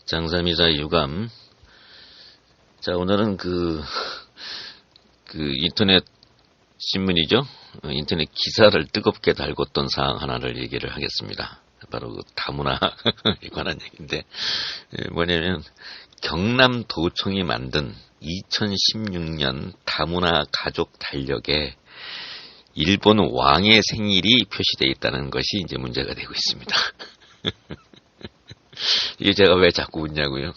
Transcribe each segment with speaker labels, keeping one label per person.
Speaker 1: 장삼이자 유감. 자, 오늘은 인터넷 신문이죠. 인터넷 기사를 뜨겁게 달궜던 사항 하나를 얘기를 하겠습니다. 바로 그 다문화에 관한 얘기인데, 뭐냐면, 경남도청이 만든 2016년 다문화 가족 달력에 일본 왕의 생일이 표시되어 있다는 것이 이제 문제가 되고 있습니다. 이게 제가 왜 자꾸 웃냐고요?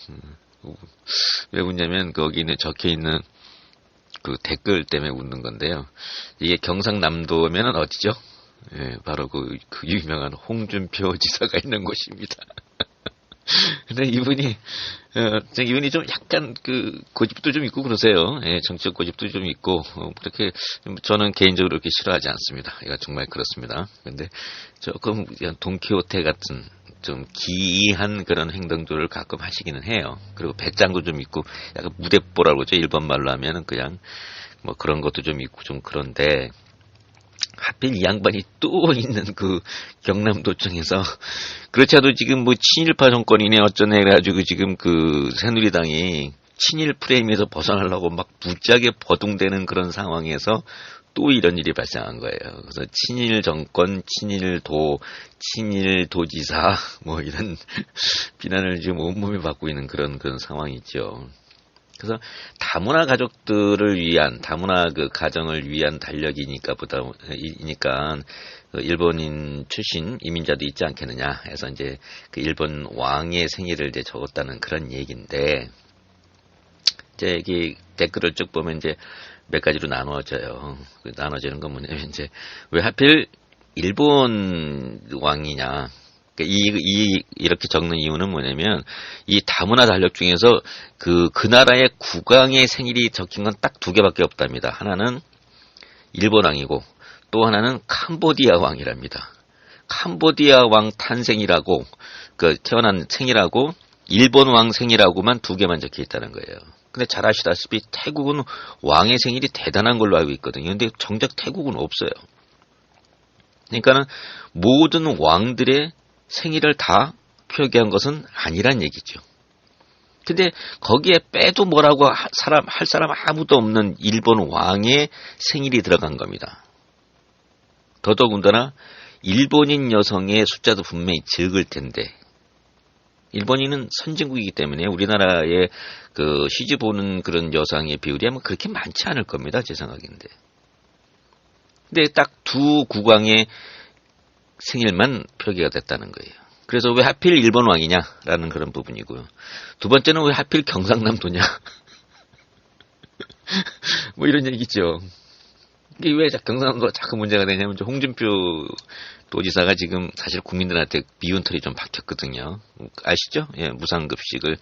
Speaker 1: 왜 웃냐면 거기는 적혀있는 그 댓글 때문에 웃는 건데요. 이게 경상남도면은 어디죠? 예, 바로 그 유명한 홍준표 지사가 있는 곳입니다. 근데 이분이 좀 약간 고집도 좀 있고 그러세요. 예, 정치적 고집도 좀 있고, 그렇게, 저는 개인적으로 그렇게 싫어하지 않습니다. 이거 정말 그렇습니다. 근데 조금 돈키호테 같은 좀 기이한 그런 행동들을 가끔 하시기는 해요. 그리고 배짱도 좀 있고, 약간 무대뽀라고 그러죠. 일본 말로 하면은 그냥, 뭐 그런 것도 좀 있고 좀 그런데, 하필 이 양반이 또 있는 경남도청에서, 그렇지 않아도 지금 뭐 친일파 정권이네 어쩌네 해가지고 지금 새누리당이 친일 프레임에서 벗어나려고 막 무지하게 버둥대는 그런 상황에서 또 이런 일이 발생한 거예요. 그래서 친일 정권, 친일도지사, 뭐 이런 비난을 지금 온몸에 받고 있는 그런 상황이죠. 그래서 다문화 가족들을 위한, 다문화 가정을 위한 달력이니까 일본인 출신 이민자도 있지 않겠느냐 해서 이제 일본 왕의 생일을 이제 적었다는 그런 얘기인데, 이제 여기 댓글을 쭉 보면 이제 몇 가지로 나눠져요. 나눠지는 건 뭐냐면 이제 왜 하필 일본 왕이냐. 이렇게 적는 이유는 뭐냐면, 이 다문화 달력 중에서 그 나라의 국왕의 생일이 적힌 건 딱 두 개밖에 없답니다. 하나는 일본 왕이고, 또 하나는 캄보디아 왕이랍니다. 캄보디아 왕 탄생이라고, 태어난 생일하고, 일본 왕 생일하고만 두 개만 적혀 있다는 거예요. 근데 잘 아시다시피 태국은 왕의 생일이 대단한 걸로 알고 있거든요. 근데 정작 태국은 없어요. 그러니까는 모든 왕들의 생일을 다 표기한 것은 아니란 얘기죠. 근데 거기에 빼도 뭐라고 할 사람 아무도 없는 일본 왕의 생일이 들어간 겁니다. 더더군다나 일본인 여성의 숫자도 분명히 적을 텐데, 일본인은 선진국이기 때문에 우리나라에 시집 오는 그런 여성의 비율이 아마 그렇게 많지 않을 겁니다. 제 생각인데. 근데 딱 두 국왕의 생일만 표기가 됐다는 거예요. 그래서 왜 하필 일본 왕이냐라는 그런 부분이고요. 두 번째는 왜 하필 경상남도냐. 뭐 이런 얘기죠. 이게 왜 경상남도가 자꾸 문제가 되냐면, 홍준표 도지사가 지금 사실 국민들한테 미운 털이 좀 박혔거든요. 아시죠? 예, 무상급식을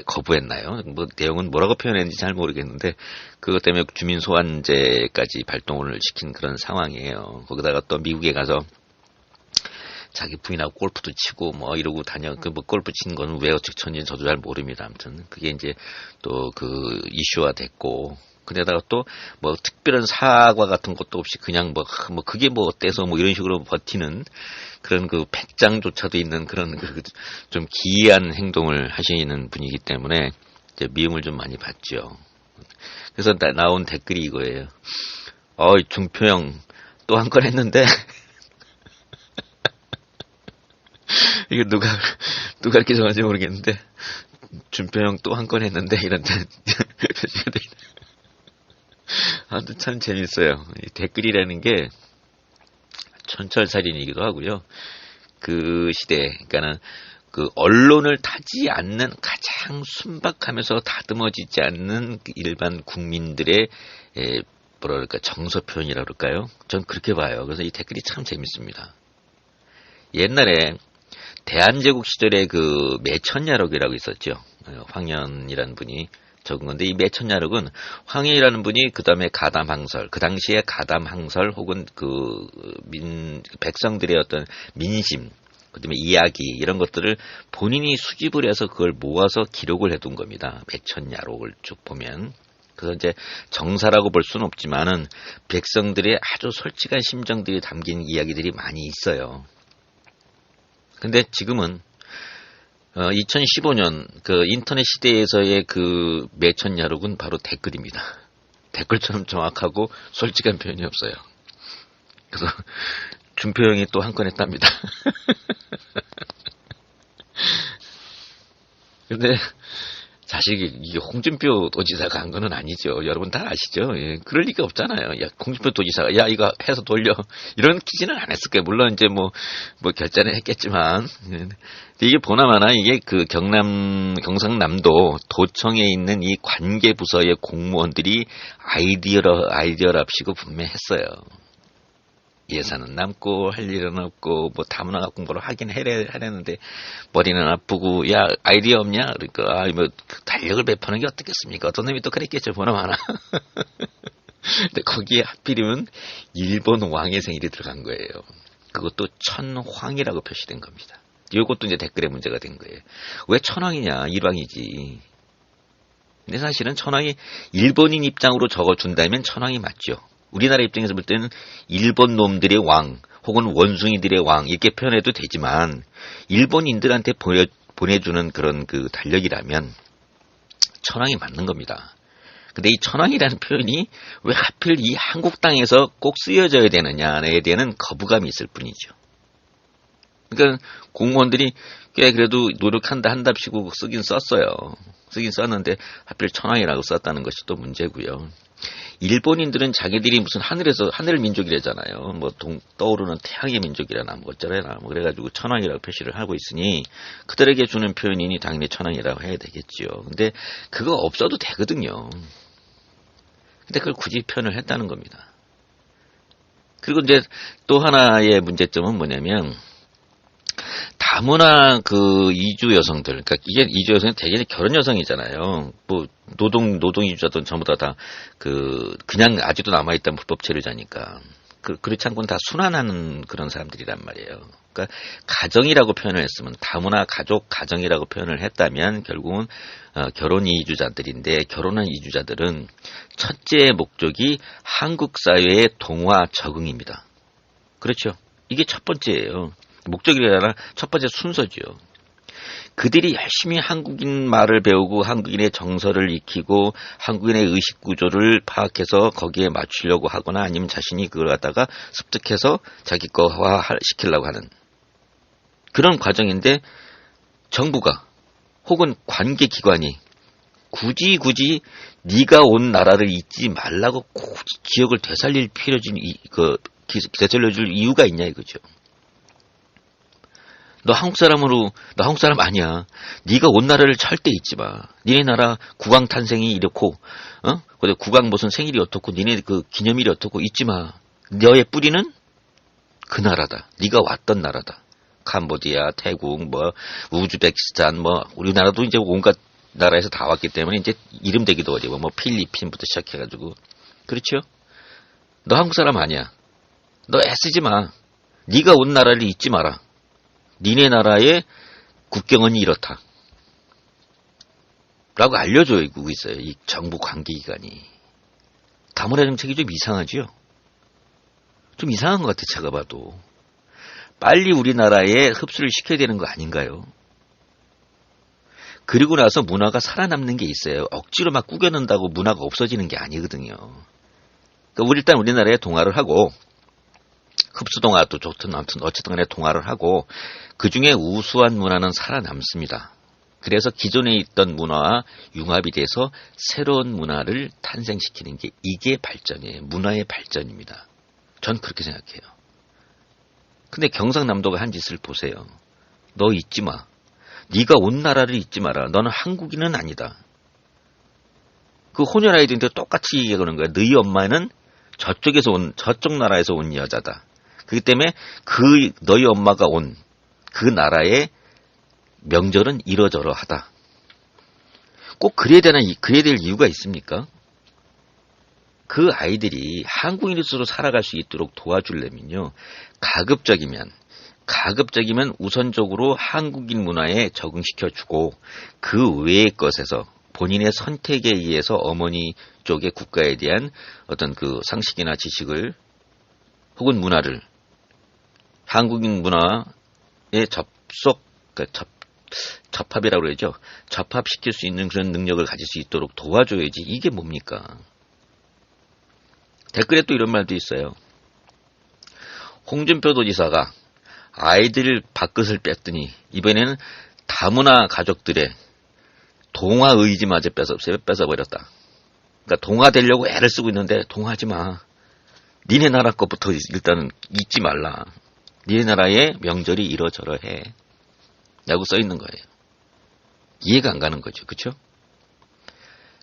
Speaker 1: 거부했나요? 뭐 내용은 뭐라고 표현했는지 잘 모르겠는데, 그것 때문에 주민 소환제까지 발동을 시킨 그런 상황이에요. 거기다가 또 미국에 가서 자기 부인하고 골프도 치고 뭐 이러고 골프 치는 거는 왜 어떻게 쳤는지 저도 잘 모릅니다. 아무튼 그게 이제 또 이슈화 됐고, 그러다가 또 뭐 특별한 사과 같은 것도 없이 그냥 그게 뭐 어때서 뭐 이런 식으로 버티는 그런 배짱조차도 있는 그런 좀 기이한 행동을 하시는 분이기 때문에 이제 미움을 좀 많이 받죠. 그래서 나온 댓글이 이거예요. 준표형 또 한 건 했는데 이게 누가 이렇게 정하는지 모르겠는데, 준표형 또 한 건 했는데 이런 표시가 돼 있네요. 아무튼 참 재밌어요. 이 댓글이라는 게 촌철살인이기도 하고요. 그 시대, 그러니까는 언론을 타지 않는, 가장 순박하면서 다듬어지지 않는 일반 국민들의 정서 표현이라 그럴까요? 전 그렇게 봐요. 그래서 이 댓글이 참 재밌습니다. 옛날에 대한제국 시절에 매천야록이라고 있었죠. 황현이라는 분이 적은 건데, 이 매천야록은 황현이라는 분이 그 다음에 가담항설, 그 당시에 가담항설 혹은 백성들의 어떤 민심, 그 다음에 이야기, 이런 것들을 본인이 수집을 해서 그걸 모아서 기록을 해둔 겁니다. 매천야록을 쭉 보면. 그래서 이제 정사라고 볼 수는 없지만은 백성들의 아주 솔직한 심정들이 담긴 이야기들이 많이 있어요. 근데 지금은 2015년 그 인터넷 시대에서의 그 매천야록은 바로 댓글입니다. 댓글처럼 정확하고 솔직한 표현이 없어요. 그래서 준표 형이 또 한 건 했답니다. 근데 사실 이게 홍준표 도지사가 한 거는 아니죠. 여러분 다 아시죠? 예, 그럴 리가 없잖아요. 야, 홍준표 도지사가 야 이거 해서 돌려 이런 기지는 안 했을 거예요. 물론 이제 뭐 결제는 했겠지만 이게 보나마나 이게 그 경상남도 도청에 있는 이 관계 부서의 공무원들이 아이디어랍시고 분명히 했어요. 예산은 남고 할 일은 없고 뭐 다문화 공부를 하긴 하려는데 머리는 아프고 야 아이디어 없냐 그러니까 뭐 달력을 배포하는 게 어떻겠습니까? 어떤 놈이 또 그랬겠죠 보나마나. 근데 거기에 하필이면 일본 왕의 생일이 들어간 거예요. 그것도 천황이라고 표시된 겁니다. 이것도 이제 댓글에 문제가 된 거예요. 왜 천황이냐 일왕이지. 근데 사실은 천황이 일본인 입장으로 적어준다면 천황이 맞죠. 우리나라 입장에서 볼 때는 일본 놈들의 왕 혹은 원숭이들의 왕 이렇게 표현해도 되지만 일본인들한테 보내주는 그런 그 달력이라면 천황이 맞는 겁니다. 근데 이 천황이라는 표현이 왜 하필 이 한국 땅에서 꼭 쓰여져야 되느냐에 대한 거부감이 있을 뿐이죠. 그러니까 공무원들이 꽤 그래도 한답시고 쓰긴 썼는데 하필 천황이라고 썼다는 것이 또 문제고요. 일본인들은 자기들이 무슨 하늘 민족이래잖아요. 뭐 떠오르는 태양의 민족이라나 뭐 어쩌래나 뭐 그래가지고 천황이라고 표시를 하고 있으니 그들에게 주는 표현이니 당연히 천황이라고 해야 되겠죠. 근데 그거 없어도 되거든요. 근데 그걸 굳이 표현을 했다는 겁니다. 그리고 이제 또 하나의 문제점은 뭐냐면 다문화 그 이주 여성들, 그러니까 이게 이주 여성은 대개 결혼 여성이잖아요. 뭐 노동 이주자들은 전부 다 그냥 아직도 남아 있던 불법 체류자니까 그렇지 않고는 다 순환하는 그런 사람들이란 말이에요. 그러니까 가정이라고 표현을 했으면 다문화 가정이라고 표현을 했다면 결국은 결혼 이주자들인데 결혼한 이주자들은 첫째 목적이 한국 사회의 동화 적응입니다. 그렇죠? 이게 첫 번째예요. 목적이라 첫 번째 순서죠. 그들이 열심히 한국인 말을 배우고 한국인의 정서를 익히고 한국인의 의식 구조를 파악해서 거기에 맞추려고 하거나 아니면 자신이 그걸 갖다가 습득해서 자기 거화 시키려고 하는 그런 과정인데 정부가 혹은 관계기관이 굳이 네가 온 나라를 잊지 말라고 굳이 기억을 되살려줄 이유가 있냐 이거죠. 너 한국 사람 아니야. 네가 온 나라를 절대 잊지 마. 니네 나라 국왕 탄생이 이렇고, 근데 국왕 무슨 생일이 어떻고, 니네 그 기념일이 어떻고 잊지 마. 너의 뿌리는 그 나라다. 네가 왔던 나라다. 캄보디아, 태국, 뭐 우즈베키스탄, 뭐 우리나라도 이제 온갖 나라에서 다 왔기 때문에 이제 이름 대기도 어려워. 뭐 필리핀부터 시작해가지고, 그렇죠? 너 한국 사람 아니야. 너 애쓰지 마. 네가 온 나라를 잊지 마라. 니네 나라의 국경은 이렇다. 라고 알려주고 있어요. 이 정부 관계기관이. 다문화 정책이 좀 이상하죠? 좀 이상한 것 같아, 제가 봐도. 빨리 우리나라에 흡수를 시켜야 되는 거 아닌가요? 그리고 나서 문화가 살아남는 게 있어요. 억지로 막 꾸겨낸다고 문화가 없어지는 게 아니거든요. 그러니까 일단 우리나라에 동화를 하고, 흡수동화도 좋든 아무튼 어쨌든 간에 동화를 하고 그 중에 우수한 문화는 살아남습니다. 그래서 기존에 있던 문화와 융합이 돼서 새로운 문화를 탄생시키는 게 이게 발전이에요. 문화의 발전입니다. 전 그렇게 생각해요. 근데 경상남도가 한 짓을 보세요. 너 잊지 마. 네가 온 나라를 잊지 마라. 너는 한국인은 아니다. 그 혼혈 아이들한테 똑같이 얘기하는 거야. 너희 엄마는 저쪽 나라에서 온 여자다. 그렇기 때문에 너희 엄마가 온 그 나라의 명절은 이러저러하다. 꼭 그래야 될 이유가 있습니까? 그 아이들이 한국인으로 살아갈 수 있도록 도와주려면요. 가급적이면 우선적으로 한국인 문화에 적응시켜주고 그 외의 것에서 본인의 선택에 의해서 어머니 쪽의 국가에 대한 어떤 그 상식이나 지식을 혹은 문화를 한국인 문화에 접합이라고 그러죠. 접합시킬 수 있는 그런 능력을 가질 수 있도록 도와줘야지. 이게 뭡니까? 댓글에 또 이런 말도 있어요. 홍준표 도지사가 아이들 밥그릇을 뺐더니 이번에는 다문화 가족들의 동화 의지마저 뺏어버렸다. 그러니까 동화 되려고 애를 쓰고 있는데 동화하지 마. 니네 나라 것부터 일단은 잊지 말라. 니네 나라의 명절이 이러저러해. 라고 써 있는 거예요. 이해가 안 가는 거죠. 그쵸?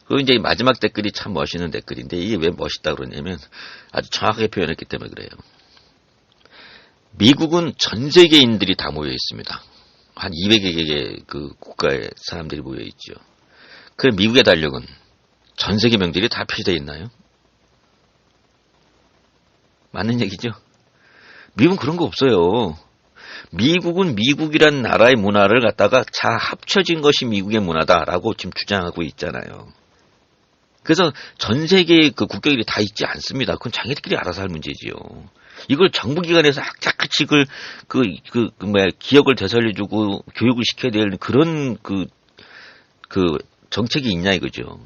Speaker 1: 그리고 이제 마지막 댓글이 참 멋있는 댓글인데 이게 왜 멋있다 그러냐면 아주 정확하게 표현했기 때문에 그래요. 미국은 전 세계인들이 다 모여 있습니다. 한 200여 개의 그 국가의 사람들이 모여 있죠. 그럼 미국의 달력은 전 세계 명절이 다 표시되어 있나요? 맞는 얘기죠? 미국은 그런 거 없어요. 미국은 미국이란 나라의 문화를 갖다가 다 합쳐진 것이 미국의 문화다라고 지금 주장하고 있잖아요. 그래서 전 세계의 그 국경일이 다 있지 않습니다. 그건 자기들끼리 알아서 할 문제지요. 이걸 정부기관에서 악착같이 기억을 되살려주고 교육을 시켜야 될 그런 정책이 있냐 이거죠.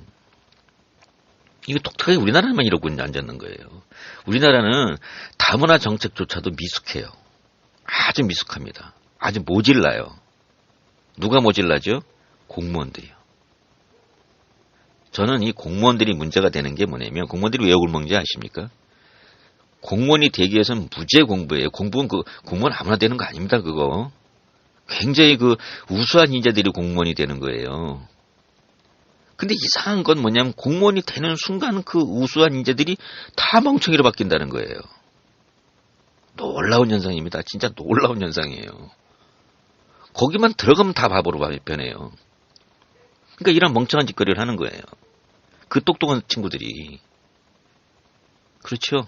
Speaker 1: 이거 독특하게 우리나라만 이러고 앉았는 거예요. 우리나라는 다문화 정책조차도 미숙해요. 아주 미숙합니다. 아주 모질라요. 누가 모질라죠? 공무원들이요. 저는 이 공무원들이 문제가 되는 게 뭐냐면 공무원들이 왜 욕을 먹는지 아십니까? 공무원이 되기 위해서는 무지의 공부예요. 공무원 아무나 되는 거 아닙니다. 그거. 굉장히 우수한 인재들이 공무원이 되는 거예요. 근데 이상한 건 뭐냐면 공무원이 되는 순간 그 우수한 인재들이 다 멍청이로 바뀐다는 거예요. 놀라운 현상입니다. 진짜 놀라운 현상이에요. 거기만 들어가면 다 바보로 변해요. 그러니까 이런 멍청한 짓거리를 하는 거예요. 그 똑똑한 친구들이. 그렇죠?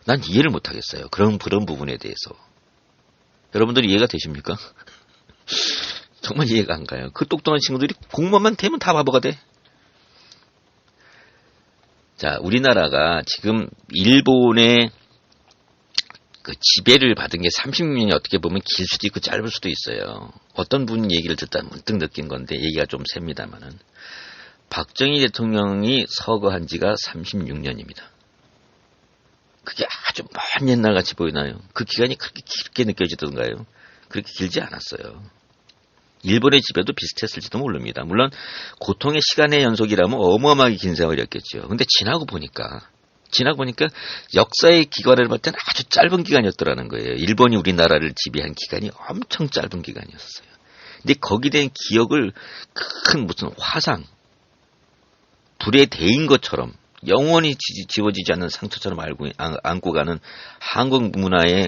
Speaker 1: 난 이해를 못하겠어요. 그런 부분에 대해서. 여러분들이 이해가 되십니까? 정말 이해가 안 가요. 그 똑똑한 친구들이 공무원만 되면 다 바보가 돼. 자, 우리나라가 지금 일본의 그 지배를 받은 게 30년이 어떻게 보면 길 수도 있고 짧을 수도 있어요. 어떤 분 얘기를 듣다 문득 느낀 건데 얘기가 좀 셉니다만은 박정희 대통령이 서거한 지가 36년입니다. 그게 아주 먼 옛날 같이 보이나요? 그 기간이 그렇게 길게 느껴지던가요? 그렇게 길지 않았어요. 일본의 지배도 비슷했을지도 모릅니다. 물론 고통의 시간의 연속이라면 어마어마하게 긴 세월이었겠죠. 근데 지나고 보니까 역사의 기관을 볼 때는 아주 짧은 기간이었더라는 거예요. 일본이 우리나라를 지배한 기간이 엄청 짧은 기간이었어요. 근데 거기에 대한 기억을 큰 무슨 화상, 불에 데인 것처럼 영원히 지워지지 않는 상처처럼 안고 가는 한국 문화에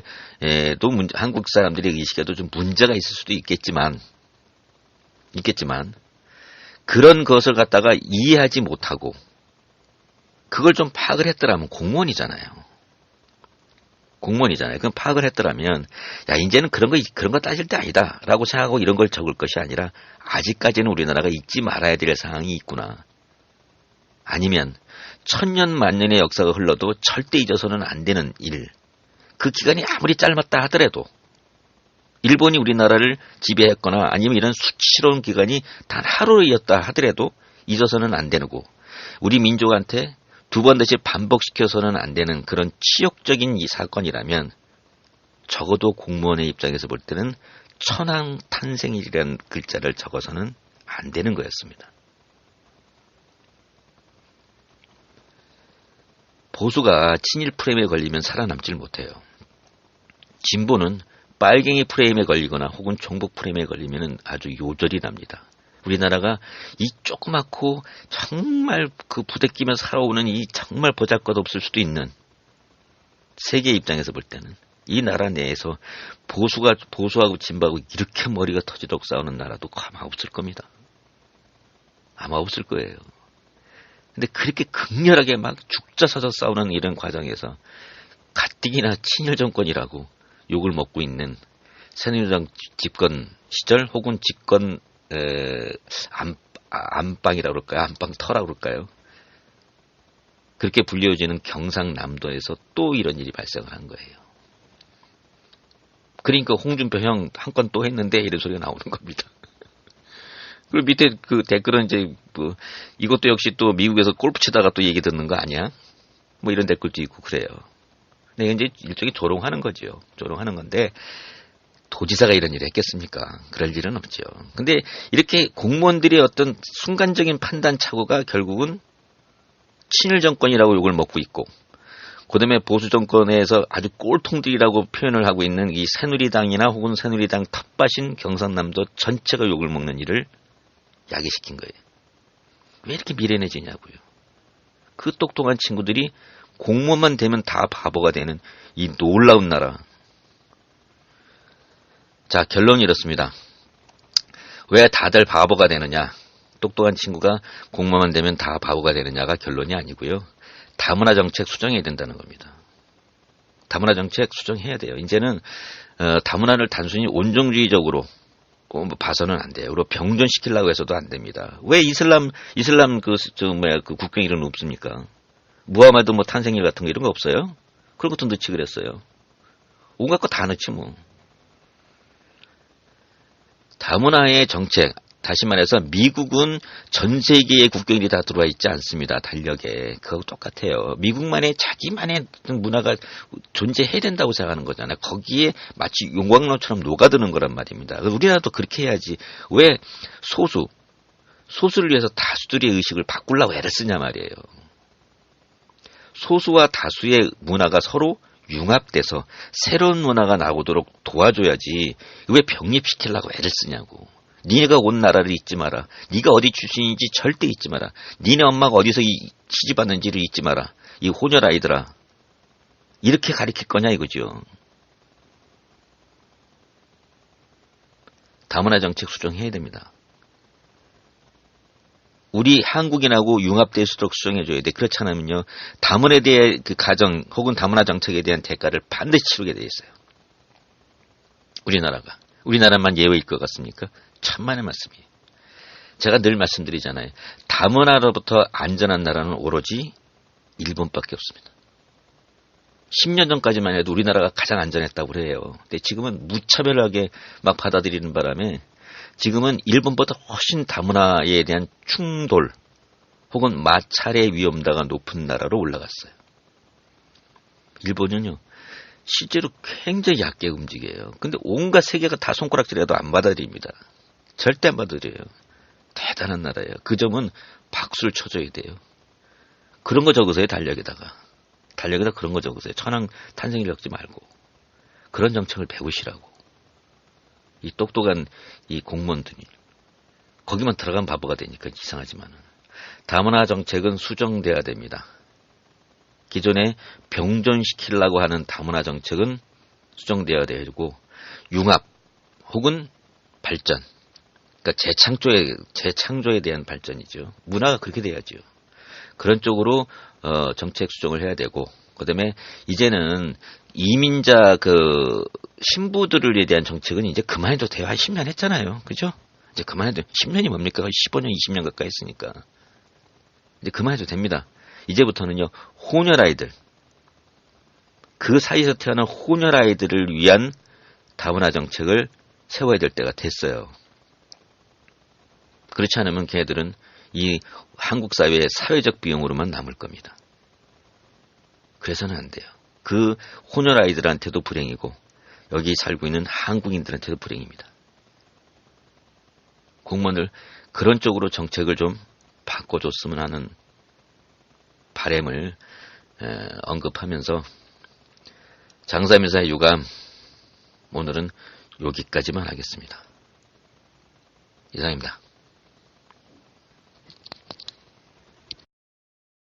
Speaker 1: 또 한국 사람들의 의식에도 좀 문제가 있을 수도 있겠지만 그런 것을 갖다가 이해하지 못하고 그걸 좀 파악을 했더라면 공무원이잖아요. 그럼 파악을 했더라면 야 이제는 그런 거 따질 때 아니다라고 생각하고 이런 걸 적을 것이 아니라 아직까지는 우리나라가 잊지 말아야 될 상황이 있구나. 아니면 천년 만년의 역사가 흘러도 절대 잊어서는 안 되는 일. 그 기간이 아무리 짧았다 하더라도 일본이 우리나라를 지배했거나 아니면 이런 수치스러운 기간이 단 하루이었다 하더라도 잊어서는 안 되고 우리 민족한테 두 번 다시 반복시켜서는 안 되는 그런 치욕적인 이 사건이라면 적어도 공무원의 입장에서 볼 때는 천황탄생일이라는 글자를 적어서는 안 되는 거였습니다. 보수가 친일 프레임에 걸리면 살아남질 못해요. 진보는 빨갱이 프레임에 걸리거나 혹은 종북 프레임에 걸리면 아주 요절이 납니다. 우리나라가 이 조그맣고 정말 그 부대끼며 살아오는 이 정말 보잘것없을 수도 있는 세계 입장에서 볼 때는 이 나라 내에서 보수하고 진보하고 이렇게 머리가 터지도록 싸우는 나라도 아마 없을 겁니다. 아마 없을 거예요. 근데 그렇게 극렬하게 막 죽자서서 싸우는 이런 과정에서 가뜩이나 친일 정권이라고 욕을 먹고 있는 새누리당 집권 시절 혹은 집권 안방이라고 그럴까요? 안방터라고 그럴까요? 그렇게 불리워지는 경상남도에서 또 이런 일이 발생을 한 거예요. 그러니까 홍준표 형 한 건 또 했는데 이런 소리가 나오는 겁니다. 그 밑에 그 댓글은 이제 뭐 이것도 역시 또 미국에서 골프 치다가 또 얘기 듣는 거 아니야? 뭐 이런 댓글도 있고 그래요. 근데 이제 일종의 조롱하는 거죠. 조롱하는 건데 도지사가 이런 일을 했겠습니까? 그럴 일은 없죠. 근데 이렇게 공무원들의 어떤 순간적인 판단 착오가 결국은 친일 정권이라고 욕을 먹고 있고, 그다음에 보수 정권에서 아주 꼴통들이라고 표현을 하고 있는 이 새누리당이나 혹은 새누리당 텃밭인 경상남도 전체가 욕을 먹는 일을 야기시킨 거예요. 왜 이렇게 미련해지냐고요. 그 똑똑한 친구들이 공무원만 되면 다 바보가 되는 이 놀라운 나라. 자, 결론이 이렇습니다. 왜 다들 바보가 되느냐? 똑똑한 친구가 공무원만 되면 다 바보가 되느냐가 결론이 아니고요. 다문화 정책 수정해야 된다는 겁니다. 다문화 정책 수정해야 돼요. 이제는 다문화를 단순히 온정주의적으로 봐서는 안 돼요. 그리고 병존시키려고 해서도 안 됩니다. 왜 이슬람 그 국경일은 없습니까? 무하마드 뭐 탄생일 같은 거 이런 거 없어요? 그런 것도 넣지 그랬어요. 온갖 거 다 넣지 뭐. 다문화의 정책, 다시 말해서 미국은 전 세계의 국경일이 다 들어와 있지 않습니다. 달력에. 그거 똑같아요. 미국만의 자기만의 문화가 존재해야 된다고 생각하는 거잖아요. 거기에 마치 용광로처럼 녹아드는 거란 말입니다. 우리나라도 그렇게 해야지. 왜 소수를 위해서 다수들의 의식을 바꾸려고 애를 쓰냐 말이에요. 소수와 다수의 문화가 서로 융합돼서 새로운 문화가 나오도록 도와줘야지. 왜 병립시키려고 애를 쓰냐고. 니네가 온 나라를 잊지 마라. 네가 어디 출신인지 절대 잊지 마라. 니네 엄마가 어디서 시집왔는지를 잊지 마라. 이 혼혈 아이들아. 이렇게 가르칠 거냐 이거죠. 다문화 정책 수정해야 됩니다. 우리 한국인하고 융합될 수 있도록 수정해줘야 돼. 그렇지 않으면요. 다문화에 대한 그 가정 혹은 다문화 정책에 대한 대가를 반드시 치르게 돼 있어요. 우리나라만 예외일 것 같습니까? 천만의 말씀이에요. 제가 늘 말씀드리잖아요. 다문화로부터 안전한 나라는 오로지 일본밖에 없습니다. 10년 전까지만 해도 우리나라가 가장 안전했다고 그래요. 근데 지금은 무차별하게 막 받아들이는 바람에 지금은 일본보다 훨씬 다문화에 대한 충돌 혹은 마찰의 위험도가 높은 나라로 올라갔어요. 일본은요. 실제로 굉장히 얕게 움직여요. 근데 온갖 세계가 다 손가락질해도 안 받아들입니다. 절대 안 받아들여요. 대단한 나라예요. 그 점은 박수를 쳐줘야 돼요. 그런 거 적으세요. 달력에다가 그런 거 적으세요. 천황 탄생일 적지 말고 그런 정책을 배우시라고. 이 똑똑한 이 공무원들이 거기만 들어간 바보가 되니까 이상하지만은 다문화 정책은 수정돼야 됩니다. 기존에 병존시키려고 하는 다문화 정책은 수정돼야 되고 융합 혹은 발전, 그러니까 재창조에 대한 발전이죠. 문화가 그렇게 돼야죠. 그런 쪽으로 정책 수정을 해야 되고, 그다음에 이제는 이민자 그 신부들에 대한 정책은 이제 그만해도 돼요. 한 10년 했잖아요. 그죠? 이제 그만해도 10년이 뭡니까? 15년, 20년 가까이 했으니까. 이제 그만해도 됩니다. 이제부터는요. 혼혈 아이들. 그 사이에서 태어난 혼혈 아이들을 위한 다문화 정책을 세워야 될 때가 됐어요. 그렇지 않으면 걔네들은 이 한국 사회의 사회적 비용으로만 남을 겁니다. 그래서는 안 돼요. 그 혼혈 아이들한테도 불행이고 여기 살고 있는 한국인들한테도 불행입니다. 공무원들 그런 쪽으로 정책을 좀 바꿔줬으면 하는 바람을 언급하면서 장사미사의 유감 오늘은 여기까지만 하겠습니다. 이상입니다.